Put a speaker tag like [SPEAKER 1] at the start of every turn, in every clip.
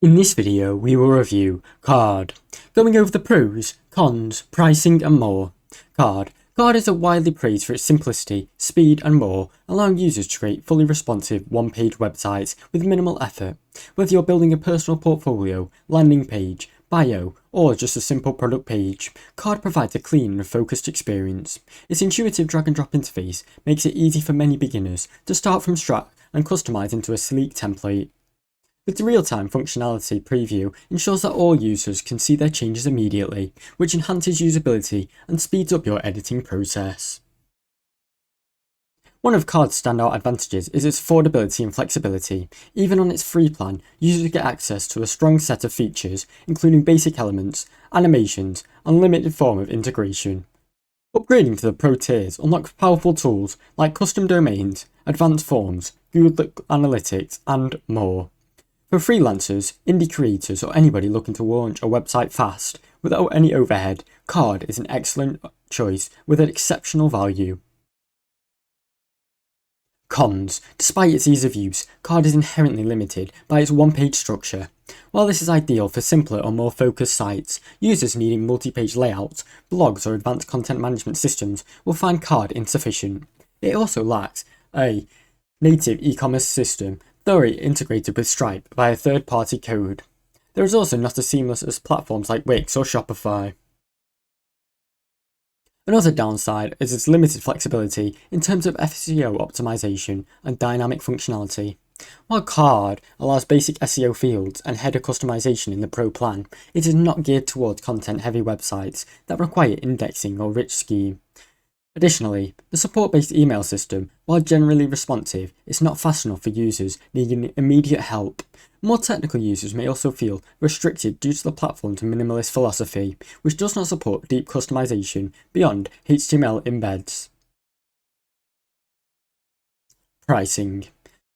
[SPEAKER 1] In this video, we will review Carrd, going over the pros, cons, pricing and more. Carrd is widely praised for its simplicity, speed and more, allowing users to create fully responsive one-page websites with minimal effort. Whether you're building a personal portfolio, landing page, bio, or just a simple product page, Carrd provides a clean and focused experience. Its intuitive drag-and-drop interface makes it easy for many beginners to start from scratch and customize into a sleek template. With the real-time functionality preview ensures that all users can see their changes immediately, which enhances usability and speeds up your editing process. One of Carrd's standout advantages is its affordability and flexibility. Even on its free plan, users get access to a strong set of features, including basic elements, animations, and limited form of integration. Upgrading to the Pro tiers unlocks powerful tools like custom domains, advanced forms, Google Analytics, and more. For freelancers, indie creators, or anybody looking to launch a website fast, without any overhead, Carrd is an excellent choice with an exceptional value. Cons. Despite its ease of use, Carrd is inherently limited by its one-page structure. While this is ideal for simpler or more focused sites, users needing multi-page layouts, blogs, or advanced content management systems will find Carrd insufficient. It also lacks a native e-commerce system, thoroughly integrated with Stripe via third-party code. There is also not as seamless as platforms like Wix or Shopify. Another downside is its limited flexibility in terms of SEO optimization and dynamic functionality. While Carrd allows basic SEO fields and header customization in the Pro plan, it is not geared towards content-heavy websites that require indexing or rich scheme. Additionally, the support-based email system, while generally responsive, is not fast enough for users needing immediate help. More technical users may also feel restricted due to the platform's minimalist philosophy, which does not support deep customization beyond HTML embeds. Pricing.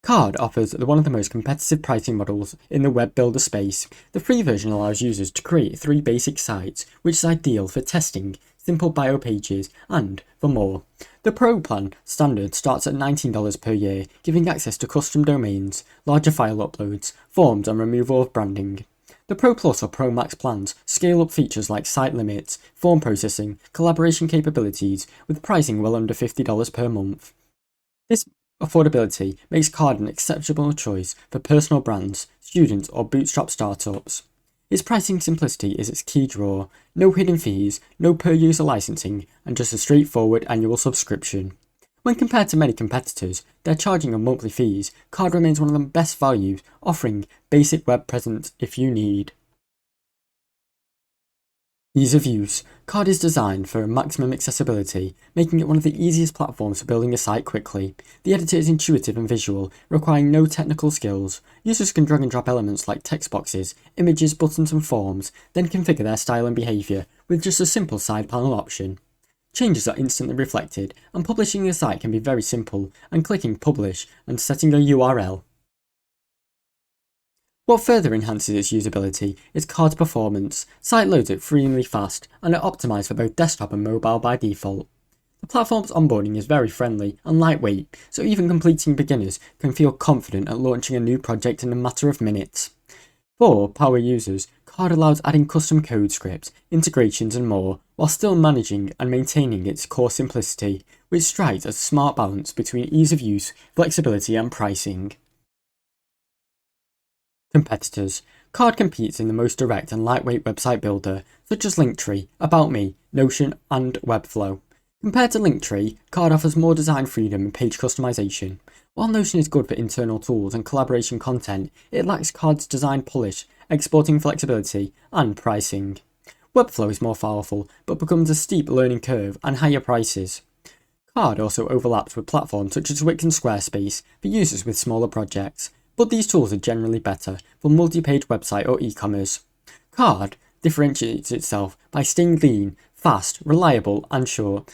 [SPEAKER 1] Carrd offers one of the most competitive pricing models in the web builder space. The free version allows users to create 3 basic sites, which is ideal for testing, simple bio pages, and for more. The Pro plan standard starts at $19 per year, giving access to custom domains, larger file uploads, forms and removal of branding. The Pro Plus or Pro Max plans scale up features like site limits, form processing, collaboration capabilities, with pricing well under $50 per month. This affordability makes Carrd an exceptional choice for personal brands, students, or bootstrap startups. Its pricing simplicity is its key draw, no hidden fees, no per-user licensing, and just a straightforward annual subscription. When compared to many competitors, they're charging on monthly fees, Carrd remains one of the best values, offering basic web presence if you need. Ease of use. Carrd is designed for maximum accessibility, making it one of the easiest platforms for building a site quickly. The editor is intuitive and visual, requiring no technical skills. Users can drag and drop elements like text boxes, images, buttons and forms, then configure their style and behaviour with just a simple side panel option. Changes are instantly reflected, and publishing the site can be very simple, and clicking publish and setting a URL. What further enhances its usability is Carrd's performance. Site loads extremely fast and are optimised for both desktop and mobile by default. The platform's onboarding is very friendly and lightweight, so even completing beginners can feel confident at launching a new project in a matter of minutes. For power users, Carrd allows adding custom code scripts, integrations and more, while still managing and maintaining its core simplicity, which strikes a smart balance between ease of use, flexibility and pricing. Competitors. Carrd competes in the most direct and lightweight website builder, such as Linktree, About Me, Notion, and Webflow. Compared to Linktree, Carrd offers more design freedom and page customization. While Notion is good for internal tools and collaboration content, it lacks Carrd's design polish, exporting flexibility, and pricing. Webflow is more powerful, but becomes a steep learning curve and higher prices. Carrd also overlaps with platforms such as Wix and Squarespace for users with smaller projects, but these tools are generally better for multi-page website or e-commerce. Carrd differentiates itself by staying lean, fast, reliable, and sure.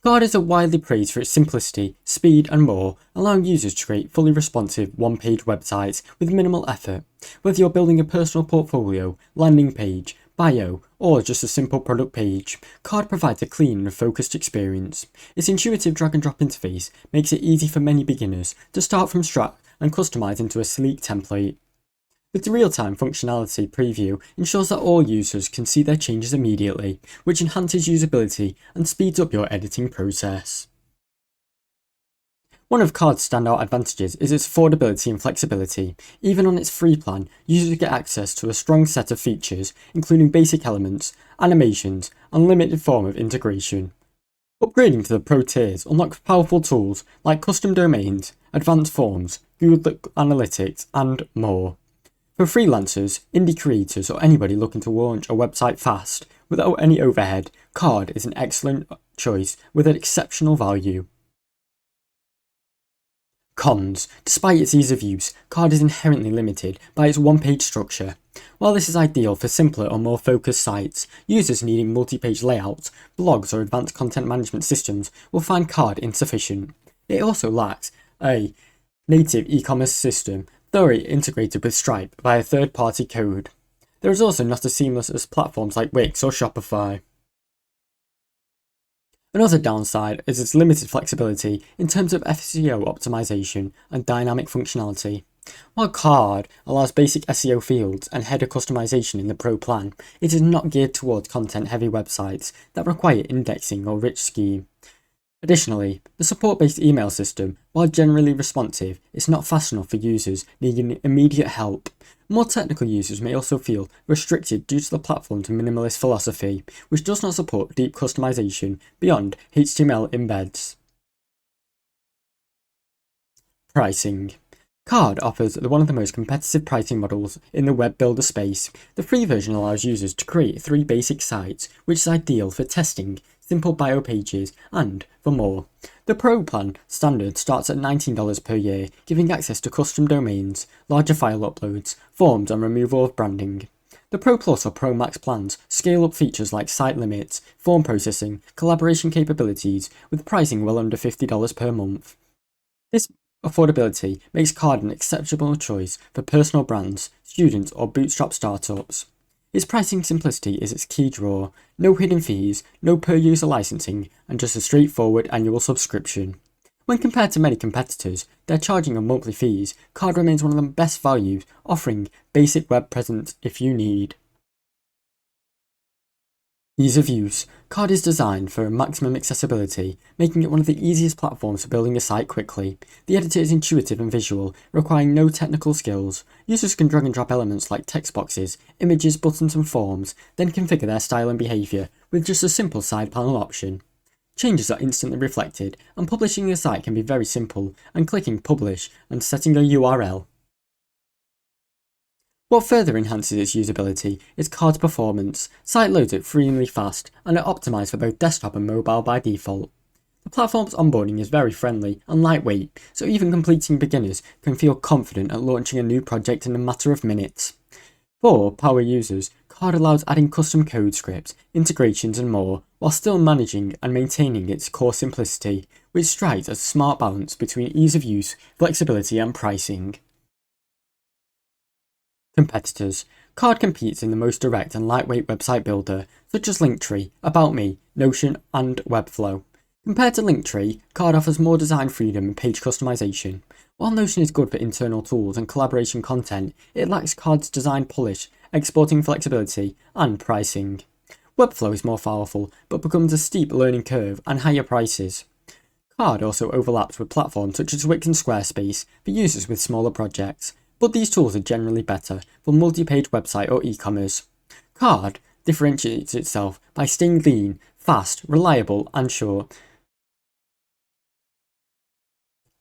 [SPEAKER 1] Carrd is widely praised for its simplicity, speed, and more, allowing users to create fully responsive one-page websites with minimal effort. Whether you're building a personal portfolio, landing page, bio, or just a simple product page, Carrd provides a clean and focused experience. Its intuitive drag-and-drop interface makes it easy for many beginners to start from scratch and customize into a sleek template. Its real-time functionality preview ensures that all users can see their changes immediately, which enhances usability and speeds up your editing process. One of Card's standout advantages is its affordability and flexibility. Even on its free plan, users get access to a strong set of features, including basic elements, animations, and limited form of integration. Upgrading to the Pro tiers unlocks powerful tools like custom domains, advanced forms, Google Analytics, and more. For freelancers, indie creators, or anybody looking to launch a website fast, without any overhead, Card is an excellent choice with an exceptional value. Cons. Despite its ease of use, Card is inherently limited by its one-page structure. While this is ideal for simpler or more focused sites, users needing multi-page layouts, blogs or advanced content management systems will find Card insufficient. It also lacks a native e-commerce system, thoroughly integrated with Stripe via third-party code. There is also not as seamless as platforms like Wix or Shopify. Another downside is its limited flexibility in terms of SEO optimization and dynamic functionality. While Card allows basic SEO fields and header customization in the Pro plan, it is not geared towards content-heavy websites that require indexing or rich scheme. Additionally, the support-based email system, while generally responsive, is not fast enough for users needing immediate help. More technical users may also feel restricted due to the platform's minimalist philosophy, which does not support deep customization beyond HTML embeds. Pricing. Card offers one of the most competitive pricing models in the web builder space. The free version allows users to create 3 basic sites, which is ideal for testing, simple bio pages, and for more. The Pro plan standard starts at $19 per year, giving access to custom domains, larger file uploads, forms and removal of branding. The Pro Plus or Pro Max plans scale up features like site limits, form processing, collaboration capabilities, with pricing well under $50 per month. This affordability makes Card an exceptional choice for personal brands, students or bootstrap startups. Its pricing simplicity is its key draw, no hidden fees, no per-user licensing, and just a straightforward annual subscription. When compared to many competitors, they're charging on monthly fees, Card remains one of the best values, offering basic web presence if you need. Ease of use. Card is designed for maximum accessibility, making it one of the easiest platforms for building a site quickly. The editor is intuitive and visual, requiring no technical skills. Users can drag and drop elements like text boxes, images, buttons and forms, then configure their style and behaviour with just a simple side panel option. Changes are instantly reflected, and publishing the site can be very simple, and clicking publish and setting a URL. What further enhances its usability is Card's performance. Site loads extremely fast and are optimised for both desktop and mobile by default. The platform's onboarding is very friendly and lightweight, so even completing beginners can feel confident at launching a new project in a matter of minutes. For power users, Card allows adding custom code scripts, integrations and more, while still managing and maintaining its core simplicity, which strikes a smart balance between ease of use, flexibility and pricing. Competitors. Card competes in the most direct and lightweight website builder, such as Linktree, About Me, Notion, and Webflow. Compared to Linktree, Card offers more design freedom and page customization. While Notion is good for internal tools and collaboration content, it lacks Card's design polish, exporting flexibility, and pricing. Webflow is more powerful, but becomes a steep learning curve and higher prices. Card also overlaps with platforms such as Wix and Squarespace for users with smaller projects, but these tools are generally better for multi-page website or e-commerce. Card differentiates itself by staying lean, fast, reliable, and sure.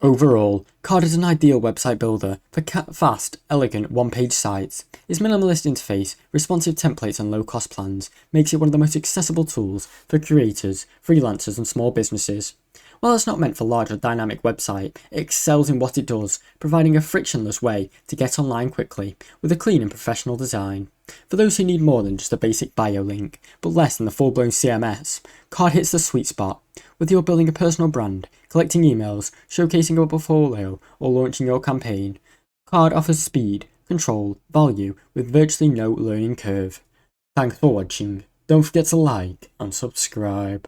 [SPEAKER 1] Overall, Card is an ideal website builder for fast, elegant, one-page sites. Its minimalist interface, responsive templates and low-cost plans makes it one of the most accessible tools for creators, freelancers and small businesses. While it's not meant for large or dynamic website, it excels in what it does, providing a frictionless way to get online quickly, with a clean and professional design. For those who need more than just a basic bio link, but less than the full-blown CMS, Card hits the sweet spot. Whether you're building a personal brand, collecting emails, showcasing a portfolio, or launching your campaign, Card offers speed, control, value, with virtually no learning curve. Thanks for watching. Don't forget to like and subscribe.